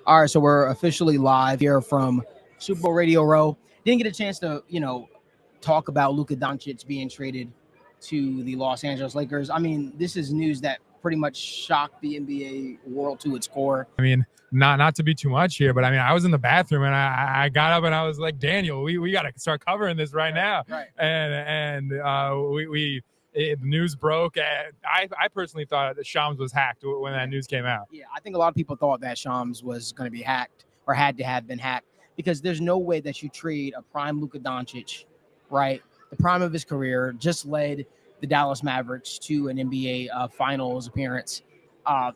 All right, so we're officially live here from Super Bowl Radio Row. Didn't get a chance to, talk about Luka Dončić being traded to the Los Angeles Lakers. I mean, this is news that pretty much shocked the NBA world to its core. I mean, not to be too much here, but I mean, I was in the bathroom and I got up and I was like, Daniel, we got to start covering this right now. Right. And the news broke. And I personally thought that Shams was hacked when that news came out. Yeah, I think a lot of people thought that Shams was going to be hacked or had to have been hacked because there's no way that you trade a prime Luka Dončić, right? The prime of his career, just led the Dallas Mavericks to an NBA Finals appearance.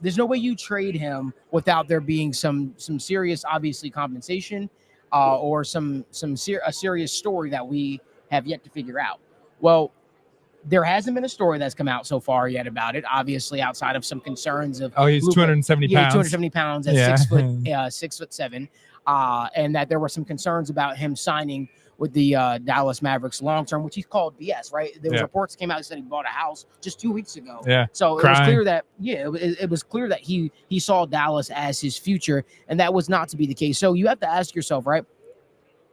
There's no way you trade him without there being some serious, obviously, compensation or a serious story that we have yet to figure out. Well, there hasn't been a story that's come out so far yet about it. Obviously, outside of some concerns of he's Luka, 270 pounds. Yeah, 270 pounds at 6'7", and that there were some concerns about him signing with the Dallas Mavericks long term, which he called BS. Right? There was reports came out that said he bought a house just 2 weeks ago. Yeah, so it was clear that it was clear that he saw Dallas as his future, and that was not to be the case. So you have to ask yourself, right?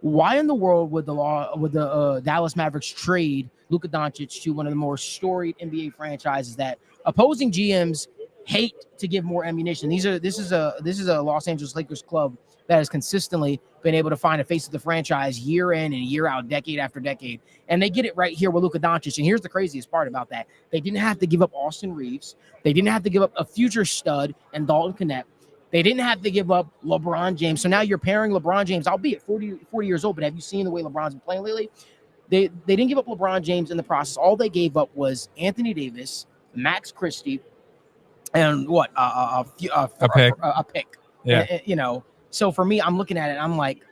Why in the world would the Dallas Mavericks trade Luka Dončić to one of the more storied NBA franchises that opposing GMs hate to give more ammunition? This is a Los Angeles Lakers club that has consistently been able to find a face of the franchise year in and year out, decade after decade, and they get it right here with Luka Dončić. And here's the craziest part about that: they didn't have to give up Austin Reeves, they didn't have to give up a future stud and Dalton Knepp. They didn't have to give up LeBron James. So now you're pairing LeBron James, albeit 40 years old, but have you seen the way LeBron's been playing lately? They didn't give up LeBron James in the process. All they gave up was Anthony Davis, Max Christie, and what? A pick. Yeah. So for me, I'm looking at it, and I'm like,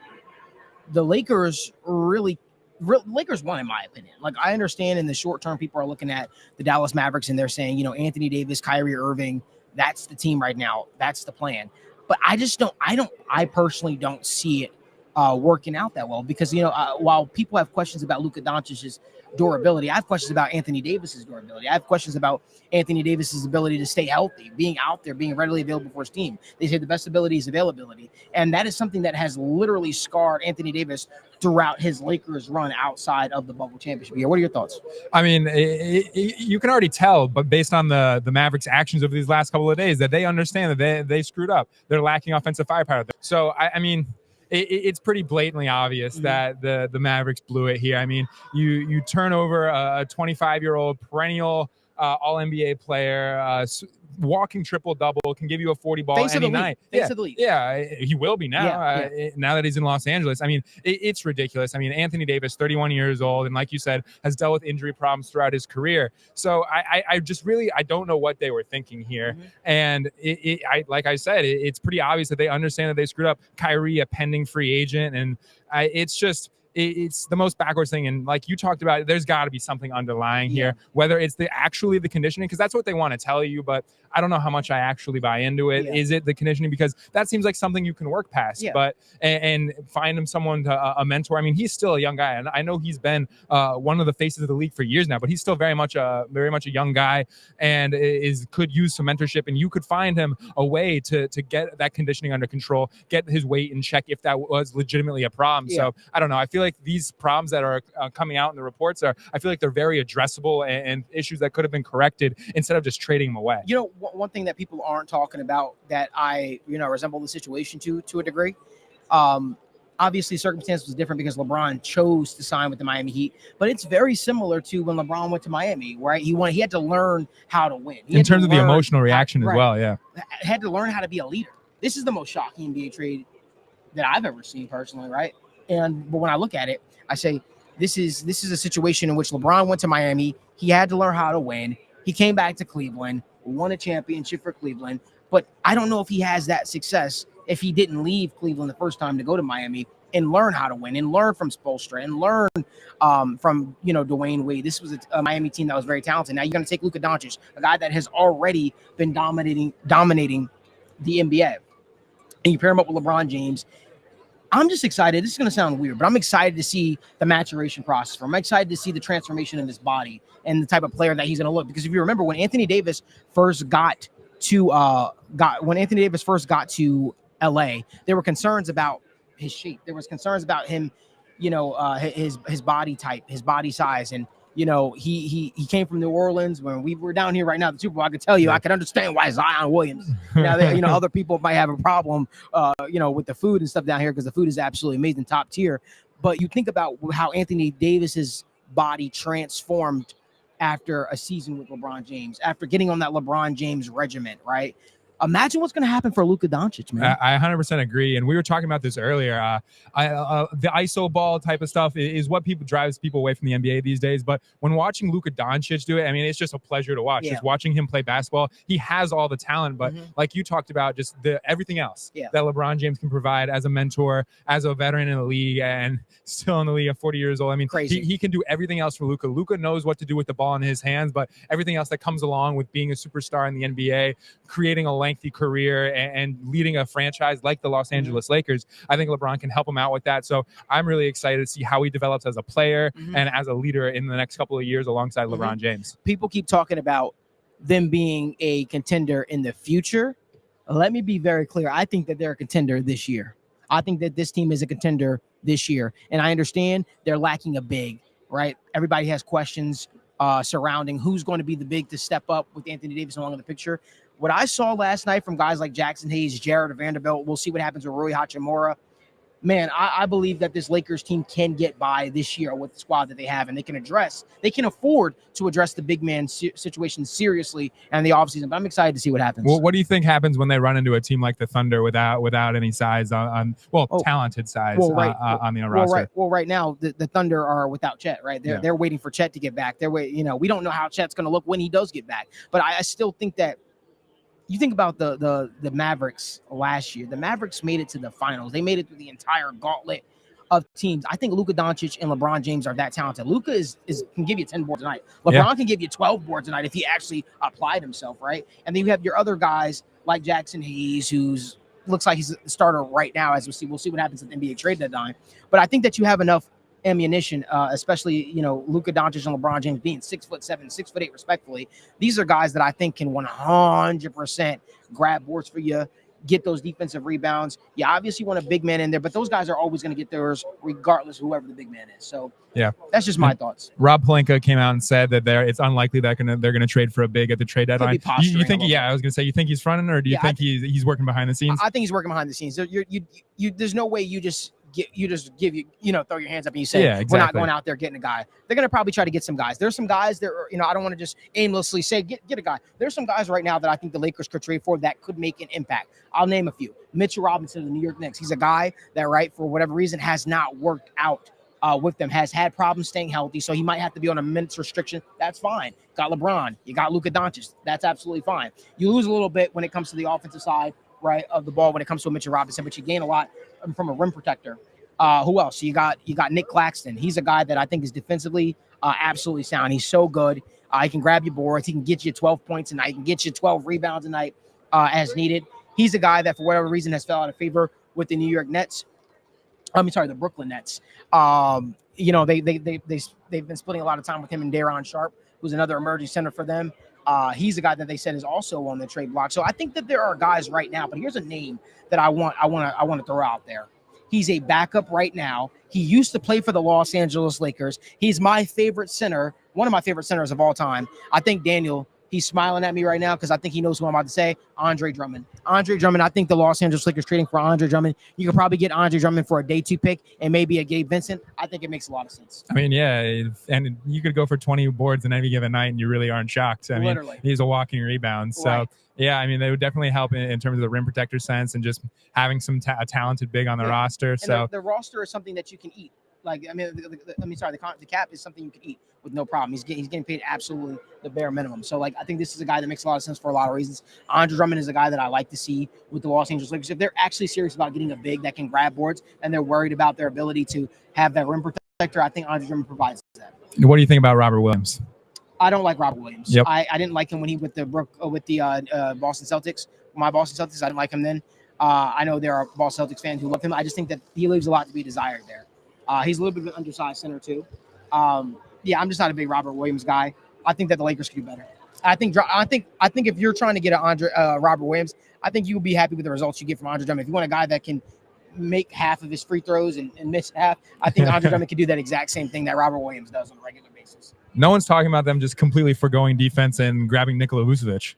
the Lakers Lakers won, in my opinion. Like, I understand in the short term, people are looking at the Dallas Mavericks and they're saying, Anthony Davis, Kyrie Irving, that's the team right now. That's the plan. But I personally don't see it working out that well because, while people have questions about Luka Doncic's durability, I have questions about Anthony Davis's durability. I have questions about Anthony Davis's ability to stay healthy, being out there, being readily available for his team. They say the best ability is availability. And that is something that has literally scarred Anthony Davis throughout his Lakers run outside of the bubble championship year. What are your thoughts? I mean, you can already tell, but based on the Mavericks' actions over these last couple of days, that they understand that they screwed up. They're lacking offensive firepower. So, I mean, it's pretty blatantly obvious that the Mavericks blew it here. I mean, you turn over a 25-year-old perennial All-NBA player, walking triple-double, can give you a 40-ball any night. Yeah, he will be now, now that he's in Los Angeles. I mean, it's ridiculous. I mean, Anthony Davis, 31 years old, and like you said, has dealt with injury problems throughout his career. So I just really, I don't know what they were thinking here. And like I said, it's pretty obvious that they understand that they screwed up. Kyrie, a pending free agent, and it's just... It's the most backwards thing. And like you talked about, there's got to be something underlying here, whether it's actually the conditioning, because that's what they want to tell you. But I don't know how much I actually buy into it. Is it the conditioning? Because that seems like something you can work past. But and find him someone, a mentor. I mean, he's still a young guy. And I know he's been one of the faces of the league for years now, but he's still very much a young guy and could use some mentorship. And you could find him a way to get that conditioning under control, get his weight in check if that was legitimately a problem. So I don't know. I feel like these problems that are coming out in the reports I feel like they're very addressable and issues that could have been corrected instead of just trading them away. One thing that people aren't talking about that I, resemble the situation to a degree. Obviously, circumstance was different because LeBron chose to sign with the Miami Heat, but it's very similar to when LeBron went to Miami, right? He had to learn how to win. In terms of the emotional reaction as well, had to learn how to be a leader. This is the most shocking NBA trade that I've ever seen personally, right? But when I look at it, I say this is a situation in which LeBron went to Miami. He had to learn how to win. He came back to Cleveland, won a championship for Cleveland. But I don't know if he has that success if he didn't leave Cleveland the first time to go to Miami and learn how to win and learn from Spoelstra and learn from Dwayne Wade. This was a Miami team that was very talented. Now you're going to take Luka Dončić, a guy that has already been dominating the NBA, and you pair him up with LeBron James. I'm just excited. This is going to sound weird, but I'm excited to see the maturation process for him. I'm excited to see the transformation in his body and the type of player that he's going to look. Because if you remember, when Anthony Davis first got to LA. There were concerns about his shape. There was concerns about him, his body type, his body size, and he came from New Orleans. When we were down here right now at the Super Bowl, I could tell you, I could understand why Zion Williams. Other people might have a problem, with the food and stuff down here because the food is absolutely amazing, top tier. But you think about how Anthony Davis's body transformed after a season with LeBron James, after getting on that LeBron James regiment, right? Imagine what's going to happen for Luka Dončić, man. I 100% agree, and we were talking about this earlier. The ISO ball type of stuff is what drives people away from the NBA these days. But when watching Luka Dončić do it, I mean, it's just a pleasure to watch. Just watching him play basketball, he has all the talent, but like you talked about, just everything else that LeBron James can provide as a mentor, as a veteran in the league, and still in the league at 40 years old. I mean, he can do everything else for Luka. Luka knows what to do with the ball in his hands, but everything else that comes along with being a superstar in the NBA, creating a lengthy career and leading a franchise like the Los Angeles Lakers, I think LeBron can help him out with that. So I'm really excited to see how he develops as a player and as a leader in the next couple of years alongside LeBron James. People keep talking about them being a contender in the future. Let me be very clear. I think that they're a contender this year. I think that this team is a contender this year. And I understand they're lacking a big, right? Everybody has questions surrounding who's going to be the big to step up with Anthony Davis along in the picture. What I saw last night from guys like Jackson Hayes, Jared Vanderbilt, we'll see what happens with Rui Hachimura. Man, I believe that this Lakers team can get by this year with the squad that they have, and they can afford to address the big man situation seriously and the offseason. But I'm excited to see what happens. Well, what do you think happens when they run into a team like the Thunder without any size talented size on the roster? Right now the Thunder are without Chet, right? They're waiting for Chet to get back. We don't know how Chet's going to look when he does get back, but I still think that. You think about the Mavericks last year. The Mavericks made it to the finals. They made it through the entire gauntlet of teams. I think Luka Dončić and LeBron James are that talented. Luka can give you 10 boards a night. LeBron can give you 12 boards a night if he actually applied himself, right? And then you have your other guys like Jackson Hayes, who's looks like he's the starter right now. As we'll see what happens at the NBA trade deadline. But I think that you have enough ammunition, especially Luka Dončić and LeBron James being 6'7", 6'8", respectfully. These are guys that I think can 100% grab boards for you, get those defensive rebounds. You obviously want a big man in there, but those guys are always going to get theirs regardless of whoever the big man is. So that's just my thoughts. Rob Pelinka came out and said that it's unlikely that they're going to trade for a big at the trade deadline. You think? I was going to say, you think he's fronting, or do you think he's working behind the scenes? I think he's working behind the scenes. There's no way you just throw your hands up and you say, we're not going out there getting a guy. They're going to probably try to get some guys. There's some guys that are, I don't want to just aimlessly say, get a guy. There's some guys right now that I think the Lakers could trade for that could make an impact. I'll name a few. Mitchell Robinson of the New York Knicks. He's a guy that, for whatever reason, has not worked out with them, has had problems staying healthy, so he might have to be on a minutes restriction. That's fine. Got LeBron. You got Luka Dončić. That's absolutely fine. You lose a little bit when it comes to the offensive side, of the ball when it comes to Mitchell Robinson, but you gain a lot from a rim protector. Who else? You got Nick Claxton. He's a guy that I think is defensively absolutely sound. He's so good. He can grab your boards. He can get you 12 points a night. He can get you 12 rebounds a night as needed. He's a guy that for whatever reason has fell out of favor with the New York Nets. The Brooklyn Nets. They've been splitting a lot of time with him and Daron Sharp, who's another emerging center for them. He's a guy that they said is also on the trade block. So I think that there are guys right now, but here's a name that I want to throw out there. He's a backup right now. He used to play for the Los Angeles Lakers. He's my favorite center, one of my favorite centers of all time. I think Daniel, he's smiling at me right now because I think he knows who I'm about to say. Andre Drummond. Andre Drummond, I think the Los Angeles Lakers trading for Andre Drummond. You could probably get Andre Drummond for a day 2 pick and maybe a Gabe Vincent. I think it makes a lot of sense. I mean, and you could go for 20 boards in any given night and you really aren't shocked. I mean, he's a walking rebound. So. Right. Yeah, I mean, they would definitely help in terms of the rim protector sense and just having a talented big on the roster. So the roster is something that you can eat. The cap is something you can eat with no problem. He's getting paid absolutely the bare minimum. So, I think this is a guy that makes a lot of sense for a lot of reasons. Andre Drummond is a guy that I like to see with the Los Angeles Lakers. If they're actually serious about getting a big that can grab boards and they're worried about their ability to have that rim protector, I think Andre Drummond provides that. What do you think about Robert Williams? I don't like Robert Williams. Yep. I didn't like him when he with the Boston Celtics. My Boston Celtics, I didn't like him then. I know there are Boston Celtics fans who love him. I just think that he leaves a lot to be desired there. He's a little bit of an undersized center too. I'm just not a big Robert Williams guy. I think that the Lakers could do better. I think if you're trying to get a Robert Williams, I think you will be happy with the results you get from Andre Drummond. If you want a guy that can make half of his free throws and miss half, I think Andre Drummond can do that exact same thing that Robert Williams does on a regular basis. No one's talking about them just completely forgoing defense and grabbing Nikola Vucevic.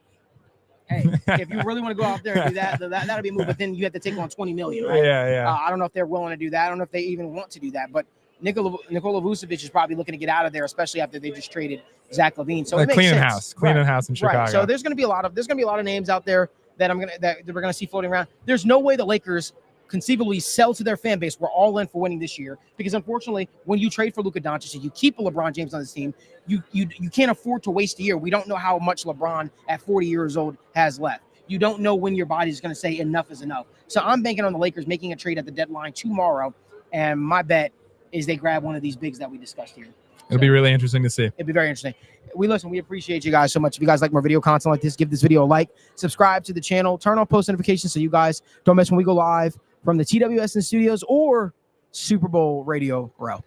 Hey, if you really want to go out there and do that'll be a move. But then you have to take on $20 million, right? Yeah. I don't know if they're willing to do that. I don't know if they even want to do that. But Nikola Vucevic is probably looking to get out of there, especially after they just traded Zach LaVine. So it makes sense. Cleaning house in Chicago. Right. So there's going to be a lot of names out there that we're going to see floating around. There's no way the Lakers conceivably sell to their fan base. We're all in for winning this year, because unfortunately, when you trade for Luka Dončić and you keep a LeBron James on this team, you can't afford to waste a year. We don't know how much LeBron at 40 years old has left. You don't know when your body's going to say enough is enough. So I'm banking on the Lakers making a trade at the deadline tomorrow, and my bet is they grab one of these bigs that we discussed here. It'll be really interesting to see. It'd be very interesting. We appreciate you guys so much. If you guys like more video content like this, give this video a like, subscribe to the channel, turn on post notifications so you guys don't miss when we go live from the TWSN studios or Super Bowl Radio Row.